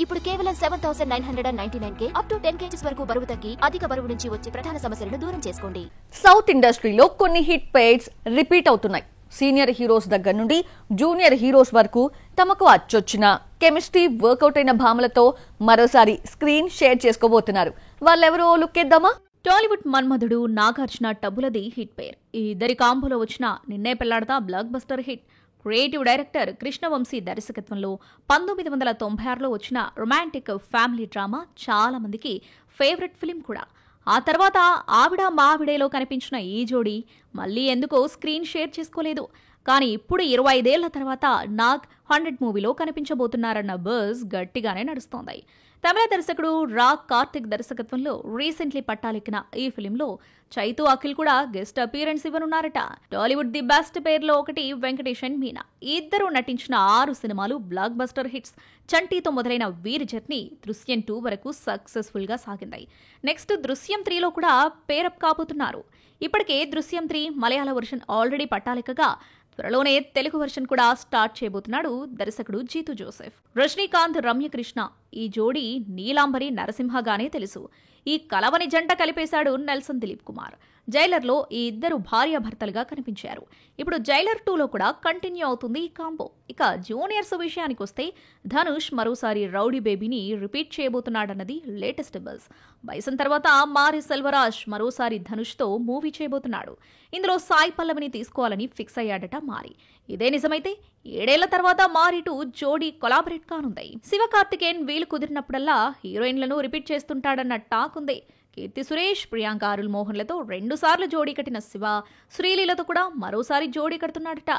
ఇప్పుడు కేవలం 7,999 up to 10 kgs వరకు బరువు తగ్గి అధిక బరువు నుంచి వచ్చే ప్రధాన సమస్యలను దూరం చేసుకోండి. సౌత్ ఇండస్ట్రీలో కొన్ని హిట్ పేర్స్ రిపీట్ అవుతున్నాయి. సీనియర్ హీరోస్ దగ్గర నుండి జూనియర్ హీరోస్ వరకు తమకు అచ్చొచ్చిన కెమిస్ట్రీ వర్కౌట్ అయిన భామలతో మరోసారి స్క్రీన్ షేర్ చేసుకోబోతున్నారు. వాళ్ళెవరో లుక్కేద్దామా? టాలీవుడ్ మన్మధుడు నాగార్జున టబ్బులది హిట్ పేర్. ఈ ఇద్దరి కాంబోలో వచ్చిన Ninne Pelladata blockbuster hit. Creative director Krishna Vamsi దర్శకత్వంలో 1996లో వచ్చిన రొమాంటిక్ ఫ్యామిలీ డ్రామా చాలా మందికి ఫేవరెట్ ఫిలిం కూడా. ఆ తర్వాత ఆవిడ మావిడేలో కనిపించిన ఈ జోడీ మళ్ళీ ఎందుకో స్క్రీన్ షేర్ చేసుకోలేదు. కానీ ఇప్పుడు 25 ఏళ్ల తర్వాత నాగ్ 100 మూవీలో కనిపించబోతున్నారన్న బజ్ గట్టిగానే నడుస్తోంది. తమిళ దర్శకుడు కార్తిక్ దర్శకత్వంలో రీసెంట్లీ పట్టాలెక్కిన ఈ ఫిలింలో చైతు అఖిల్ కూడా గెస్ట్ అపీరెన్స్ ఇవ్వనున్నారట. టాలీవుడ్ ది బెస్ట్ పేర్లో ఒకటి వెంకటేష్ అండ్ మీనా. ఈ ఇద్దరు నటించిన 6 సినిమాలు బ్లాక్ బస్టర్ హిట్స్. చంటితో మొదలైన వీరి జర్నీ దృశ్యం 2 వరకు సక్సెస్ఫుల్ గా సాగింది. నెక్స్ట్ దృశ్యం 3లో కూడా పేరప్ కాబోతున్నారు. ఇప్పటికే దృశ్యం 3 మలయాళ వర్షన్ ఆల్రెడీ పట్టాలెక్కగా త్వరలోనే తెలుగు వర్షన్ కూడా స్టార్ట్ చేయబోతున్నాడు దర్శకుడు జీతు జోసెఫ్. రజనీకాంత్ రమ్యకృష్ణ ఈ జోడీ నీలాంబరి నరసింహగానే తెలుసు. ఈ కలవని జంట కలిపేశాడు నెల్సన్ దిలీప్ కుమార్. జైలర్లో ఈ ఇద్దరు భార్యాభర్తలుగా కనిపించారు. ఇప్పుడు జైలర్ 2లో కూడా కంటిన్యూ అవుతుంది ఈ కాంబో. ఇక జూనియర్స్ విషయానికి వస్తే ధనుష్ మరోసారి రౌడీ బేబీని రిపీట్ చేయబోతున్నాడన్నది లేటెస్ట్ బజ్. బైసన్ తర్వాత మారి సెల్వరాజ్ మరోసారి ధనుష్తో మూవీ చేయబోతున్నాడు. ఇందులో సాయి పల్లవిని తీసుకోవాలని ఫిక్స్ అయ్యాడట మారి. ఇదే నిజమైతే 7 ఏళ్ల తర్వాత మారి 2 జోడీ కొలాబరేట్ కానుంది. శివకార్తికేయన్ వీలు కుదిరినప్పుడల్లా హీరోయిన్లను రిపీట్ చేస్తుంటాడన్న టాక్ ఉంది. కీర్తి సురేష్, ప్రియాంక అరుల్ మోహన్లతో 2 సార్లు జోడీ కట్టిన శివ శ్రీలీలతో కూడా మరోసారి జోడీ కడుతున్నాడట.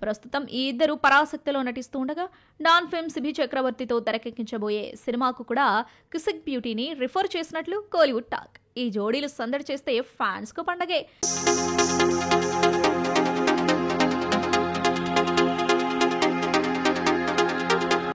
ప్రస్తుతం ఈ ఇద్దరు పరాశక్తిలో నటిస్తూ ఉండగా డాన్ ఫిల్మ్ సిబి చక్రవర్తితో తెరకెక్కించబోయే సినిమాకు కూడా కిసిక్ బ్యూటీని రిఫర్ చేసినట్లు కోలీవుడ్ టాక్. ఈ జోడీలు సందడి చేస్తే ఫ్యాన్స్ కు పండగే.